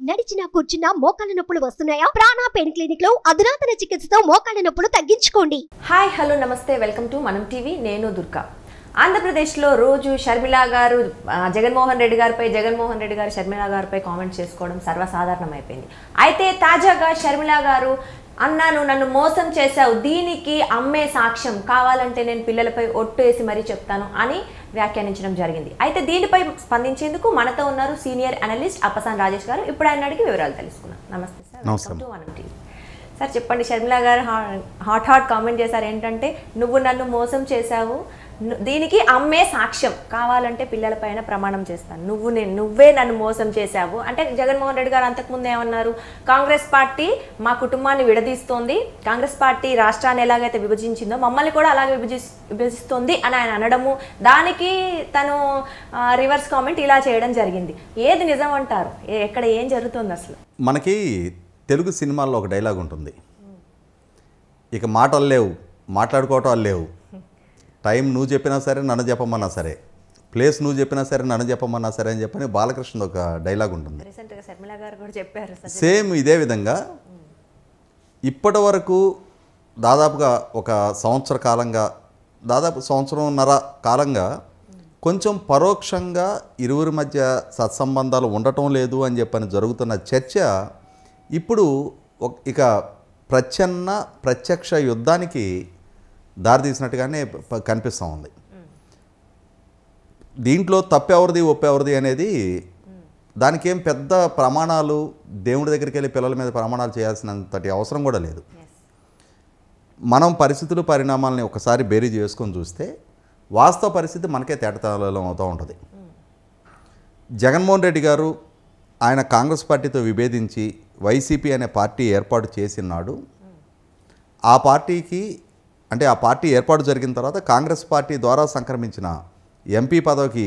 నడిచినా కూర్చున్నా మోకాళ్ళ నొప్పులు వస్తున్నాయా? ప్రాణ పెయిన్ క్లినిక్ లో అధునాతన చికిత్సతో మోకాళ్ళ నొప్పులు తగ్గించుకోండి. హాయ్ హలో నమస్తే వెల్కమ్ టు మనం టీవీ. నేను దుర్గా. ఆంధ్రప్రదేశ్లో రోజు షర్మిల గారు జగన్మోహన్ రెడ్డి గారు షర్మిల గారిపై కామెంట్ చేసుకోవడం సర్వసాధారణం అయిపోయింది. అయితే తాజాగా షర్మిల గారు అన్నాను నన్ను మోసం చేశావు, దీనికి అమ్మే సాక్ష్యం, కావాలంటే నేను పిల్లలపై ఒట్టు వేసి మరీ చెప్తాను అని వ్యాఖ్యానించడం జరిగింది. అయితే దీనిపై స్పందించేందుకు మనతో ఉన్నారు సీనియర్ అనలిస్ట్ అప్పసాన్ రాజేష్ గారు. ఇప్పుడు ఆయన అడిగి వివరాలు తెలుసుకున్నాం. నమస్తే సార్, వెల్కమ్ టు మనం టీవీ. సార్ చెప్పండి, షర్మిల గారు హాట్ కామెంట్ చేశారు ఏంటంటే, నువ్వు నన్ను మోసం చేశావు, దీనికి అమ్మే సాక్ష్యం, కావాలంటే పిల్లలపైన ప్రమాణం చేస్తాను, నువ్వే నన్ను మోసం చేశావు అంటే. జగన్మోహన్ రెడ్డి గారు అంతకుముందు ఏమన్నారు, కాంగ్రెస్ పార్టీ మా కుటుంబాన్ని విడదీస్తోంది, కాంగ్రెస్ పార్టీ రాష్ట్రాన్ని ఎలాగైతే విభజించిందో మమ్మల్ని కూడా అలాగే విభజిస్తోంది అని ఆయన అనడము, దానికి తను రివర్స్ కామెంట్ ఇలా చేయడం జరిగింది. ఏది నిజం అంటారు? ఎక్కడ ఏం జరుగుతుంది అసలు? మనకి తెలుగు సినిమాల్లో ఒక డైలాగ్ ఉంటుంది, ఇక మాటలు లేవు, మాట్లాడుకోవటాలు లేవు, టైం నువ్వు చెప్పినా సరే నన్ను చెప్పమన్నా సరే, ప్లేస్ నువ్వు చెప్పినా సరే నన్ను చెప్పమన్నా సరే అని చెప్పని బాలకృష్ణ ఒక డైలాగ్ ఉంటుంది. రీసెంట్గా షర్మిల గారు కూడా చెప్పారు సేమ్ ఇదే విధంగా. ఇప్పటి వరకు దాదాపుగా ఒక సంవత్సర కాలంగా, దాదాపు సంవత్సరంన్నర కాలంగా కొంచెం పరోక్షంగా ఇరువురి మధ్య సత్సంబంధాలు ఉండటం లేదు అని చెప్పని జరుగుతున్న చర్చ ఇప్పుడు ఇక ప్రత్యక్ష యుద్ధానికి దారితీసినట్టుగానే కనిపిస్తూ ఉంది. దీంట్లో తప్పెవరిది ఒప్పెవరిది అనేది దానికి ఏం పెద్ద ప్రమాణాలు, దేవుడి దగ్గరికి వెళ్ళి పిల్లల మీద ప్రమాణాలు చేయాల్సినంతటి అవసరం కూడా లేదు. మనం పరిస్థితులు పరిణామాలని ఒకసారి బేరీజ్ చేసుకొని చూస్తే వాస్తవ పరిస్థితి మనకే తేటతెల్లం అవుతూ ఉంటుంది. జగన్మోహన్ రెడ్డి గారు ఆయన కాంగ్రెస్ పార్టీతో విభేదించి వైసీపీ అనే పార్టీ ఏర్పాటు చేసినాడు. ఆ పార్టీకి అంటే ఆ పార్టీ ఏర్పాటు జరిగిన తర్వాత కాంగ్రెస్ పార్టీ ద్వారా సంక్రమించిన ఎంపీ పదవికి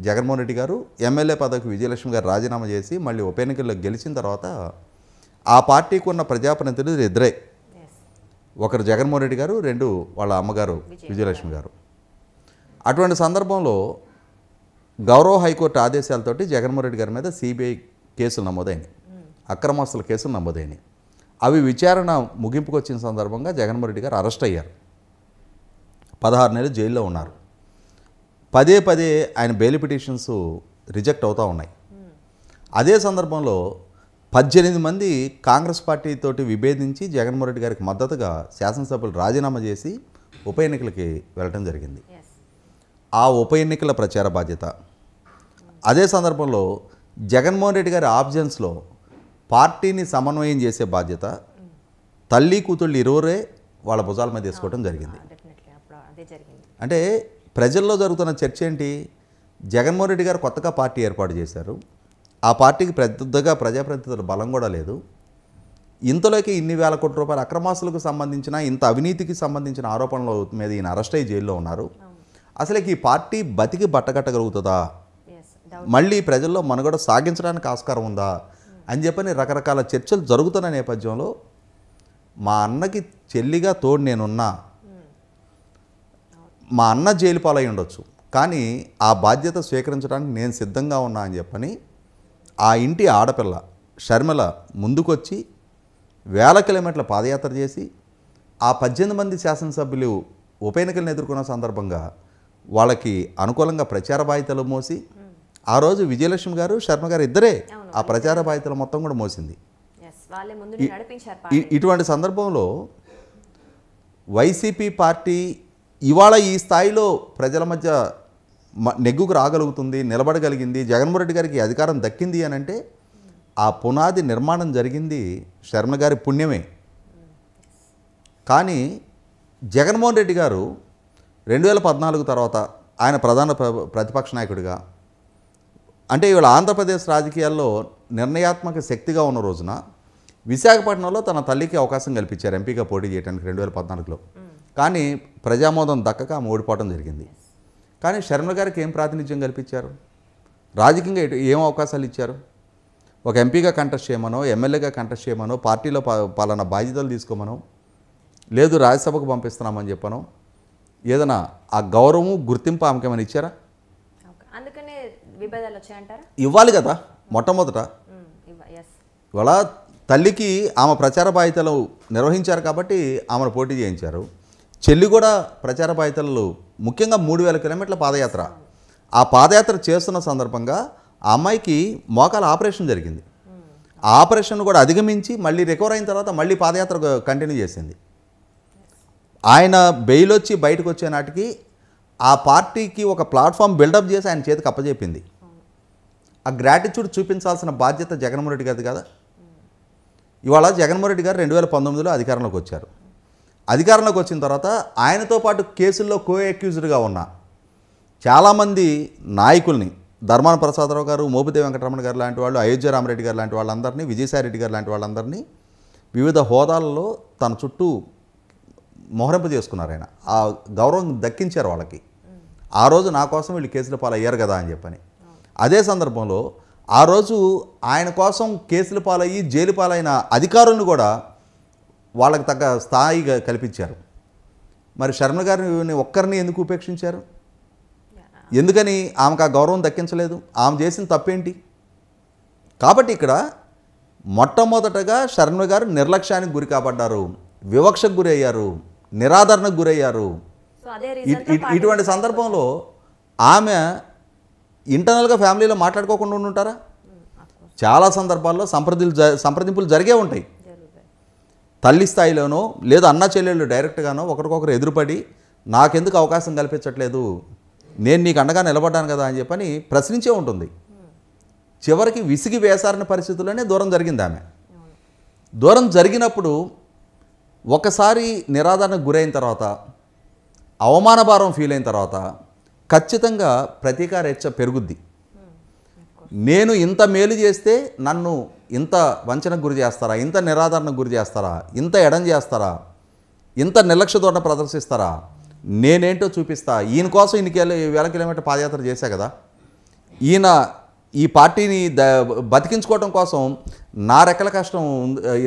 జగన్మోహన్ రెడ్డి గారు, ఎమ్మెల్యే పదవికి విజయలక్ష్మి గారు రాజీనామా చేసి మళ్ళీ ఉప ఎన్నికల్లో గెలిచిన తర్వాత ఆ పార్టీకి ఉన్న ప్రజాప్రతినిధులు ఇద్దరే, ఒకరు జగన్మోహన్ రెడ్డి గారు, రెండు వాళ్ళ అమ్మగారు విజయలక్ష్మి గారు. అటువంటి సందర్భంలో గౌరవ హైకోర్టు ఆదేశాలతోటి జగన్మోహన్ రెడ్డి గారి మీద సిబిఐ కేసులు నమోదైనాయి, అక్రమాస్తుల కేసులు నమోదైనాయి. అవి విచారణ ముగింపుకు వచ్చిన సందర్భంగా జగన్మోహన్ రెడ్డి గారు అరెస్ట్ అయ్యారు, 16 నెలలు జైల్లో ఉన్నారు. పదే ఆయన బెయిల్ పిటిషన్స్ రిజెక్ట్ అవుతూ ఉన్నాయి. అదే సందర్భంలో 18 మంది కాంగ్రెస్ పార్టీతోటి విభేదించి జగన్మోహన్ రెడ్డి గారికి మద్దతుగా శాసనసభ్యులు రాజీనామా చేసి ఉప ఎన్నికలకి వెళ్ళడం జరిగింది. ఆ ఉప ఎన్నికల ప్రచార బాధ్యత, అదే సందర్భంలో జగన్మోహన్ రెడ్డి గారి ఆబ్జెన్స్లో పార్టీని సమన్వయం చేసే బాధ్యత తల్లి కూతుళ్ళు ఇరువురే వాళ్ళ భుజాల మీద తీసుకోవడం జరిగింది. అంటే ప్రజల్లో జరుగుతున్న చర్చ ఏంటి, జగన్మోహన్ రెడ్డి గారు కొత్తగా పార్టీ ఏర్పాటు చేశారు, ఆ పార్టీకి పెద్దగా ప్రజాప్రతినిధుల బలం కూడా లేదు, ఇంతలోకి ఇన్ని వేల కోట్ల రూపాయల అక్రమాస్తులకు సంబంధించిన, ఇంత అవినీతికి సంబంధించిన ఆరోపణల మీద ఈయన అరెస్ట్ అయ్యి జైల్లో ఉన్నారు. అసలు ఈ పార్టీ బతికి బట్టగట్టగలుగుతుందా, మళ్ళీ ప్రజల్లో మనుగడ సాగించడానికి ఆస్కారం ఉందా అని చెప్పని రకరకాల చర్చలు జరుగుతున్న నేపథ్యంలో మా అన్నకి చెల్లిగా తోడు నేనున్నా, మా అన్న జైలు పాలై ఉండొచ్చు కానీ ఆ బాధ్యత స్వీకరించడానికి నేను సిద్ధంగా ఉన్నా అని చెప్పని ఆ ఇంటి ఆడపిల్ల షర్మిల ముందుకొచ్చి వేల కిలోమీటర్ల పాదయాత్ర చేసి ఆ 18 మంది శాసనసభ్యులు ఉప ఎన్నికలను ఎదుర్కొన్న సందర్భంగా వాళ్ళకి అనుకూలంగా ప్రచార బాధ్యతలు మోసి, ఆ రోజు విజయలక్ష్మి గారు శర్మ గారు ఇద్దరే ఆ ప్రచార బాధ్యతలు మొత్తం కూడా మోసింది. ఇటువంటి సందర్భంలో వైసీపీ పార్టీ ఇవాళ ఈ స్థాయిలో ప్రజల మధ్య నెగ్గుకు రాగలుగుతుంది, నిలబడగలిగింది, జగన్మోహన్ రెడ్డి గారికి అధికారం దక్కింది అని అంటే ఆ పునాది నిర్మాణం జరిగింది శర్మ గారి పుణ్యమే. కానీ జగన్మోహన్ రెడ్డి గారు 2014 తర్వాత ఆయన ప్రధాన ప్రతిపక్ష నాయకుడిగా, అంటే ఇవాళ ఆంధ్రప్రదేశ్ రాజకీయాల్లో నిర్ణయాత్మక శక్తిగా ఉన్న రోజున విశాఖపట్నంలో తన తల్లికి అవకాశం కల్పించారు ఎంపీగా పోటీ చేయడానికి 2014లో. కానీ ప్రజామోదం దక్కక ఓడిపోవడం జరిగింది. కానీ షర్మిల గారికి ఏం ప్రాతినిధ్యం కల్పించారు, రాజకీయంగా ఏం అవకాశాలు ఇచ్చారు? ఒక ఎంపీగా కంటెస్ట్ చేయమనో, ఎమ్మెల్యేగా కంటెస్ట్ చేయమనో, పార్టీలో పలానా బాధ్యతలు తీసుకోమనో, లేదు రాజ్యసభకు పంపిస్తున్నామని చెప్పనో, ఏదైనా ఆ గౌరవం గుర్తింపు ఆమెకేమైనా ఇచ్చారా? అందుకనే విభేదాలు వచ్చాయంటారా? ఇవ్వాలి కదా మొట్టమొదట. ఇవాళ తల్లికి ఆమె ప్రచార బాధ్యతలు నిర్వహించారు కాబట్టి ఆమెను పోటీ చేయించారు. చెల్లి కూడా ప్రచార బాధ్యతలు ముఖ్యంగా 3000 కిలోమీటర్ల పాదయాత్ర. ఆ పాదయాత్ర చేస్తున్న సందర్భంగా ఆ అమ్మాయికి మోకాల ఆపరేషన్ జరిగింది. ఆ ఆపరేషన్ కూడా అధిగమించి మళ్ళీ రికవర్ అయిన తర్వాత మళ్ళీ పాదయాత్ర కంటిన్యూ చేసింది. ఆయన బెయిల్ వచ్చి బయటకు వచ్చే నాటికి ఆ పార్టీకి ఒక ప్లాట్ఫామ్ బిల్డప్ చేసి ఆయన చేతికి అప్పచెప్పింది. ఆ గ్రాటిట్యూడ్ చూపించాల్సిన బాధ్యత జగన్మోహన్ రెడ్డి గారిది కదా. ఇవాళ జగన్మోహన్ రెడ్డి గారు 2019లో అధికారంలోకి వచ్చారు. అధికారంలోకి వచ్చిన తర్వాత ఆయనతో పాటు కేసుల్లో కో అక్యూజ్డ్గా ఉన్న చాలామంది నాయకుల్ని, ధర్మాన ప్రసాదరావు గారు, మోపిదేవి వెంకటరమణ గారు లాంటి వాళ్ళు, అయోధ్య రామరెడ్డి గారు లాంటి వాళ్ళందరినీ, విజయసాయి రెడ్డి గారు లాంటి వాళ్ళందరినీ వివిధ హోదాలలో తన చుట్టూ మొహరింప చేసుకున్నారు. ఆయన ఆ గౌరవం దక్కించారు వాళ్ళకి. ఆ రోజు నా కోసం వీళ్ళు కేసుల పాలు అయ్యారు కదా అని చెప్పని. అదే సందర్భంలో ఆ రోజు ఆయన కోసం కేసుల పాలయ్యి జైలు పాలైన అధికారులను కూడా వాళ్ళకి తగ్గ స్థాయిగా కల్పించారు. మరి శర్మ గారిని ఒక్కరిని ఎందుకు ఉపేక్షించారు? ఎందుకని ఆమెకు ఆ గౌరవం దక్కించలేదు? ఆమె చేసిన తప్పేంటి? కాబట్టి ఇక్కడ మొట్టమొదటగా శర్మ గారు నిర్లక్ష్యానికి గురి కాబడ్డారు, వివక్షకు గురి అయ్యారు, నిరాదరణకు గురయ్యారు. ఇటువంటి సందర్భంలో ఆమె ఇంటర్నల్గా ఫ్యామిలీలో మాట్లాడుకోకుండా ఉంటారా? చాలా సందర్భాల్లో సంప్రదింపులు జరిగే ఉంటాయి. తల్లి స్థాయిలోనో లేదా అన్న చెల్లెళ్ళు డైరెక్ట్గానో ఒకరికొకరు ఎదురుపడి నాకెందుకు అవకాశం కల్పించట్లేదు, నేను నీకు అండగా నిలబడ్డాను కదా అని చెప్పని ప్రశ్నించే ఉంటుంది. చివరికి విసిగి వేసారిన పరిస్థితుల్లోనే దూరం జరిగింది ఆమె. దూరం జరిగినప్పుడు ఒకసారి నిరాదరణకు గురైన తర్వాత, అవమానభారం ఫీల్ అయిన తర్వాత ఖచ్చితంగా ప్రతీకారేచ్ఛ పెరుగుద్ది. నేను ఇంత మేలు చేస్తే నన్ను ఇంత వంచనకు గురి చేస్తారా, ఇంత నిరాదరణకు గురి చేస్తారా, ఇంత ఎడం చేస్తారా, ఇంత నిర్లక్ష్య ధోరణి ప్రదర్శిస్తారా, నేనేంటో చూపిస్తా. ఈయన కోసం 1000 కిలోమీటర్ పాదయాత్ర చేశా కదా, ఈయన ఈ పార్టీని బతికించుకోవడం కోసం నా రెక్కల కష్టం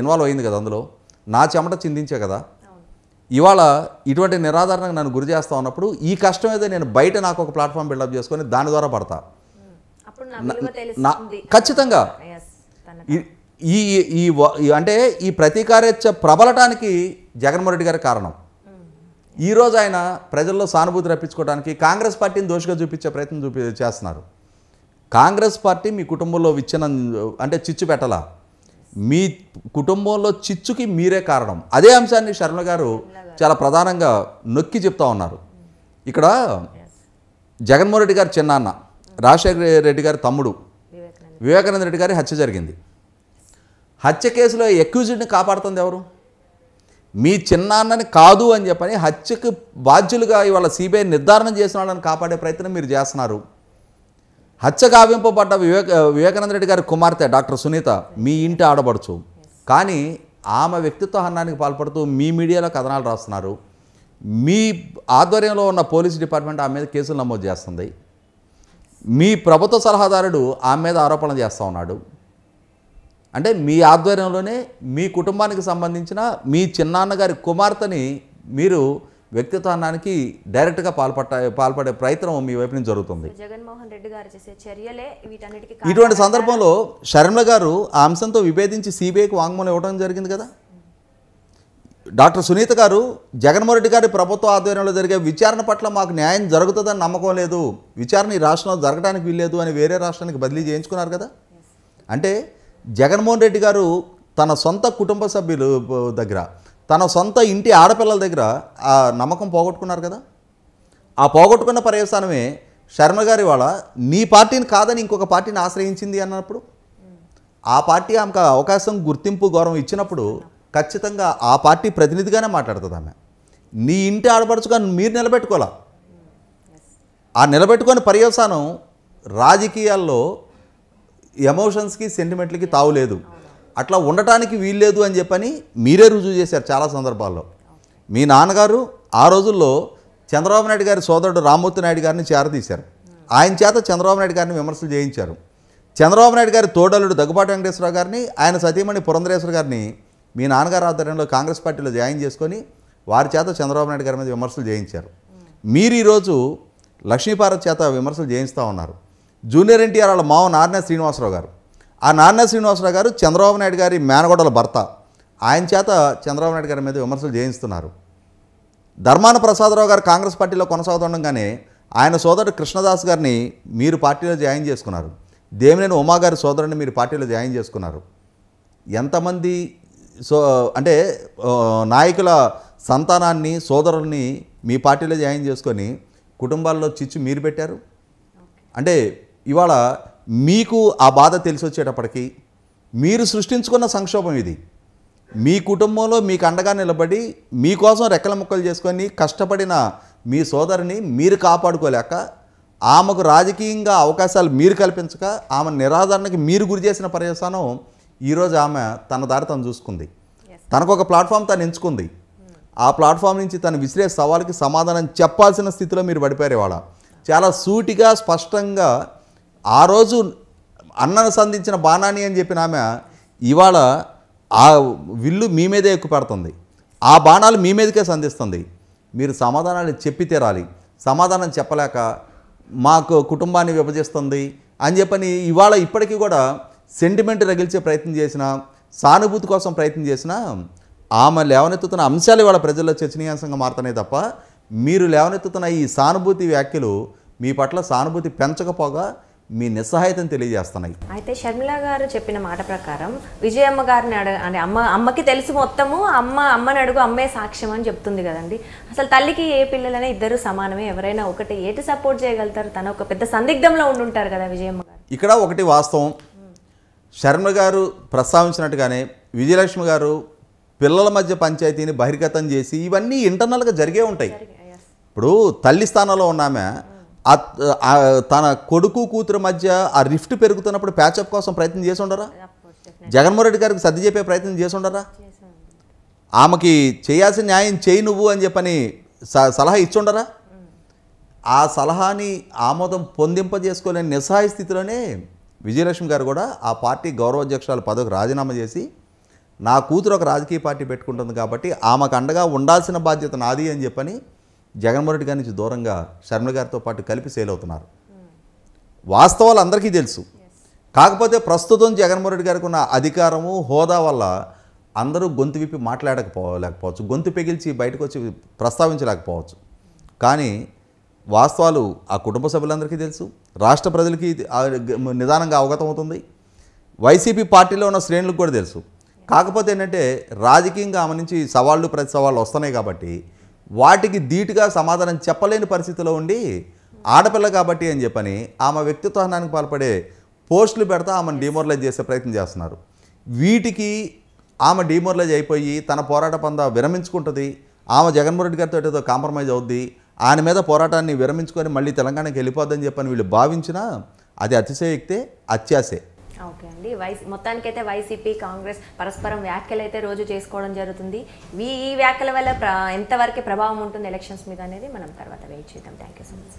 ఇన్వాల్వ్ అయింది కదా, అందులో నా చెమట చిందించే కదా. ఇవాళ ఇటువంటి నిరాదరణకు నన్ను గురి చేస్తా ఉన్నప్పుడు ఈ కష్టం ఏదో నేను బయట నాకు ఒక ప్లాట్ఫామ్ బిల్డప్ చేసుకొని దాని ద్వారా పడతా. ఖచ్చితంగా అంటే ఈ ప్రతీకారేచ్ఛ ప్రబలటానికి జగన్మోహన్ రెడ్డి గారి కారణం. ఈరోజు ఆయన ప్రజల్లో సానుభూతి రప్పించుకోవడానికి కాంగ్రెస్ పార్టీని దోషిగా చూపించే ప్రయత్నం చేస్తున్నారు. కాంగ్రెస్ పార్టీ మీ కుటుంబంలో విచ్ఛిన్నం అంటే చిచ్చు పెట్టాలా, మీ కుటుంబంలో చిచ్చుకి మీరే కారణం. అదే అంశాన్ని శర్మ గారు చాలా ప్రధానంగా నొక్కి చెప్తా ఉన్నారు. ఇక్కడ జగన్మోహన్ రెడ్డి గారి చిన్నాన్న రాజశేఖర రెడ్డి గారి తమ్ముడు వివేకానంద రెడ్డి గారి హత్య జరిగింది. హత్య కేసులో అక్యూజ్డ్ని కాపాడుతుంది ఎవరు? మీ చిన్నాన్నని కాదు అని చెప్పని హత్యకు బాధ్యులుగా ఇవాళ సిబిఐ నిర్ధారణ చేసిన వాళ్ళని కాపాడే ప్రయత్నం మీరు చేస్తున్నారు. హత్య గావింపబడ్డ వివేకానంద రెడ్డి గారి కుమార్తె డాక్టర్ సునీత మీ ఇంటి ఆడబడుచు, కానీ ఆమె వ్యక్తిత్వ హననానికి పాల్పడుతూ మీ మీడియాలో కథనాలు రాస్తున్నారు. మీ ఆధ్వర్యంలో ఉన్న పోలీస్ డిపార్ట్మెంట్ ఆమె మీద కేసులు నమోదు చేస్తుంది. మీ ప్రభుత్వ సలహాదారుడు ఆమె మీద ఆరోపణలు చేస్తూ ఉన్నాడు. అంటే మీ ఆధ్వర్యంలోనే మీ కుటుంబానికి సంబంధించిన మీ చిన్నాన్నగారి కుమార్తెని మీరు వ్యక్తిత్వానికి డైరెక్ట్గా పాల్పడే ప్రయత్నం మీ వైపు నుంచి జరుగుతుంది. జగన్మోహన్ రెడ్డి గారు చేసే చర్యలే వీటన్నిటికీ. ఇటువంటి సందర్భంలో శర్మ గారు ఆ అంశంతో విభేదించి సిబిఐకి వాంగ్మూలం ఇవ్వడం జరిగింది కదా. డాక్టర్ సునీత గారు జగన్మోహన్ రెడ్డి గారి ప్రభుత్వ ఆధ్వర్యంలో జరిగే విచారణ పట్ల మాకు న్యాయం జరుగుతుందని నమ్మకం లేదు, విచారణ ఈ రాష్ట్రంలో జరగడానికి వీల్లేదు అని వేరే రాష్ట్రానికి బదిలీ చేయించుకున్నారు కదా. అంటే జగన్మోహన్ రెడ్డి గారు తన సొంత కుటుంబ సభ్యులు దగ్గర, తన సొంత ఇంటి ఆడపిల్లల దగ్గర ఆ నమ్మకం పోగొట్టుకున్నారు కదా. ఆ పోగొట్టుకున్న పర్యవసానమే శర్మ గారి వాళ్ళ నీ పార్టీని కాదని ఇంకొక పార్టీని ఆశ్రయించింది అన్నప్పుడు, ఆ పార్టీ ఆమెకు అవకాశం, గుర్తింపు, గౌరవం ఇచ్చినప్పుడు ఖచ్చితంగా ఆ పార్టీ ప్రతినిధిగానే మాట్లాడుతుంది ఆమె. నీ ఇంటి ఆడపడుచుగా మీరు నిలబెట్టుకోవాలా. ఆ నిలబెట్టుకునే పర్యవసానం రాజకీయాల్లో ఎమోషన్స్కి, సెంటిమెంట్లకి తావులేదు, అట్లా ఉండటానికి వీల్లేదు అని చెప్పని మీరే రుజువు చేశారు చాలా సందర్భాల్లో. మీ నాన్నగారు ఆ రోజుల్లో చంద్రబాబు నాయుడు గారి సోదరుడు రామ్మూర్తి నాయుడు గారిని చేరదీశారు. ఆయన చేత చంద్రబాబు నాయుడు గారిని విమర్శలు చేయించారు. చంద్రబాబు నాయుడు గారి తోడలుడు దగ్గుబాటి వెంకటేశ్వరరావు గారిని, ఆయన సతీమణి పురంధరేశ్వర గారిని మీ నాన్నగారు ఆధ్వర్యంలో కాంగ్రెస్ పార్టీలో జాయిన్ చేసుకొని వారి చేత చంద్రబాబు నాయుడు గారి మీద విమర్శలు చేయించారు. మీరు ఈరోజు లక్ష్మీపార్వతి చేత విమర్శలు చేయిస్తూ ఉన్నారు. జూనియర్ ఎన్టీఆర్ వాళ్ళ మావ నారాయణ శ్రీనివాసరావు గారు ఆ నాన్న శ్రీనివాసరావు గారు చంద్రబాబు నాయుడు గారి మేనగోడల భర్త. ఆయన చేత చంద్రబాబు నాయుడు గారి మీద విమర్శలు చేయిస్తున్నారు. ధర్మాన ప్రసాదరావు గారు కాంగ్రెస్ పార్టీలో కొనసాగుతుండగానే ఆయన సోదరుడు కృష్ణదాస్ గారిని మీరు పార్టీలో జాయిన్ చేసుకున్నారు. దేవినేని ఉమా గారి సోదరుడిని మీరు పార్టీలో జాయిన్ చేసుకున్నారు. ఎంతమంది అంటే నాయకుల సంతానాన్ని సోదరుల్ని మీ పార్టీలో జాయిన్ చేసుకొని కుటుంబాల్లో చిచ్చు మీరు పెట్టారు. అంటే ఇవాళ మీకు ఆ బాధ తెలిసి వచ్చేటప్పటికి మీరు సృష్టించుకున్న సంక్షోభం ఇది. మీ కుటుంబంలో మీకు అండగా నిలబడి మీకోసం రెక్కల ముక్కలు చేసుకొని కష్టపడిన మీ సోదరిని మీరు కాపాడుకోలేక, ఆమెకు రాజకీయంగా అవకాశాలు మీరు కల్పించక, ఆమె నిరాదరణకి మీరు గురి చేసిన పర్యవసానం ఈరోజు ఆమె తన దారి తను చూసుకుంది. తనకు ఒక ప్లాట్ఫామ్ తను ఎంచుకుంది. ఆ ప్లాట్ఫామ్ నుంచి తను విసిరే సవాలుకి సమాధానం చెప్పాల్సిన స్థితిలో మీరు పడిపోయారు. ఇవాళ చాలా సూటిగా స్పష్టంగా ఆ రోజు అన్నను సంధించిన బాణాని అని చెప్పిన ఆమె ఇవాళ ఆ విల్లు మీ మీదే ఎక్కువ పెడుతుంది. ఆ బాణాలు మీ మీదకే సంధిస్తుంది. మీరు సమాధానాలు చెప్పి తీరాలి. సమాధానం చెప్పలేక మాకు కుటుంబాన్ని విభజిస్తుంది అని చెప్పని ఇవాళ ఇప్పటికీ కూడా సెంటిమెంట్ రగిల్చే ప్రయత్నం చేసినా, సానుభూతి కోసం ప్రయత్నం చేసినా ఆమె లేవనెత్తుతున్న అంశాలు ఇవాళ ప్రజల్లో చర్చనీయాంశంగా మారుతున్నాయి తప్ప మీరు లేవనెత్తుతున్న ఈ సానుభూతి వ్యాఖ్యలు మీ పట్ల సానుభూతి పెంచకపోగా మీ నిస్సహాయతను తెలియజేస్తున్నాయి. అయితే షర్మిల గారు చెప్పిన మాట ప్రకారం విజయమ్మ గారిని అంటే అమ్మకి తెలుసు మొత్తము, అమ్మని అడుగు అమ్మే సాక్ష్యం అని చెప్తుంది కదండి. అసలు తల్లికి ఏ పిల్లలైనా ఇద్దరు సమానమే, ఎవరైనా ఒకటి ఏటి సపోర్ట్ చేయగలుగుతారు? తన ఒక పెద్ద సందిగ్ధంలో ఉండుంటారు కదా విజయమ్మ గారు. ఇక్కడ ఒకటి వాస్తవం, షర్మిల గారు ప్రస్తావించినట్టుగానే విజయలక్ష్మి గారు పిల్లల మధ్య పంచాయతీని బహిర్గతం చేసి ఇవన్నీ ఇంటర్నల్గా జరిగే ఉంటాయి. ఇప్పుడు తల్లి స్థానంలో ఉన్నామే తన కొడుకు కూతురు మధ్య ఆ రిఫ్ట్ పెరుగుతున్నప్పుడు ప్యాచప్ కోసం ప్రయత్నం చేసి ఉండరా? జగన్మోహన్ రెడ్డి గారికి సర్ది చెప్పే ప్రయత్నం చేసి ఉండరా? ఆమెకి చేయాల్సిన న్యాయం చేయి నువ్వు అని చెప్పని సలహా ఇచ్చుండరా? ఆ సలహాని ఆమోదం పొందింపజేసుకోలేని నిస్సహాయ స్థితిలోనే విజయలక్ష్మి గారు కూడా ఆ పార్టీ గౌరవాధ్యక్షురాలు పదవికి రాజీనామా చేసి నా కూతురు ఒక రాజకీయ పార్టీ పెట్టుకుంటుంది కాబట్టి ఆమెకు అండగా ఉండాల్సిన బాధ్యత నాది అని చెప్పని జగన్మోహన్ రెడ్డి గారి నుంచి దూరంగా షర్మిల గారితో పాటు కలిపి సేల్ అవుతున్నారు. వాస్తవాలు అందరికీ తెలుసు. కాకపోతే ప్రస్తుతం జగన్మోహన్ రెడ్డి గారికి ఉన్న అధికారము హోదా వల్ల అందరూ గొంతు విప్పి మాట్లాడకపోలేకపోవచ్చు, గొంతు పెగిల్చి బయటకు వచ్చి ప్రస్తావించలేకపోవచ్చు. కానీ వాస్తవాలు ఆ కుటుంబ సభ్యులందరికీ తెలుసు, రాష్ట్ర ప్రజలకి నిదానంగా అవగతం అవుతుంది, వైసీపీ పార్టీలో ఉన్న శ్రేణులకు కూడా తెలుసు. కాకపోతే ఏంటంటే రాజకీయంగా ఆమె నుంచి సవాళ్ళు ప్రతి సవాళ్ళు వస్తున్నాయి కాబట్టి వాటికి ధీటుగా సమాధానం చెప్పలేని పరిస్థితిలో ఉండి ఆడపిల్ల కాబట్టి అని చెప్పని ఆమె వ్యక్తిత్వానికి పాల్పడే పోస్టులు పెడతా ఆమెను డిమోరలైజ్ చేసే ప్రయత్నం చేస్తున్నారు. వీటికి ఆమె డిమోరలైజ్ అయిపోయి తన పోరాట పందా విరమించుకుంటుంది, ఆమె జగన్మోహన్ రెడ్డి గారితో ఏదో కాంప్రమైజ్ అవుద్ది, ఆయన మీద పోరాటాన్ని విరమించుకొని మళ్ళీ తెలంగాణకి వెళ్ళిపోద్దని చెప్పని వీళ్ళు భావించినా అది అతిశయోక్తే, అత్యాసే. ఓకే అండి, మొత్తానికైతే వైసీపీ కాంగ్రెస్ పరస్పరం వ్యాఖ్యలు అయితే రోజు చేసుకోవడం జరుగుతుంది. ఈ వ్యాఖ్యల వల్ల ఎంతవరకు ప్రభావం ఉంటుంది ఎలక్షన్స్ మీద అనేది మనం తర్వాత వెయిట్ చేద్దాం. Thank you so much.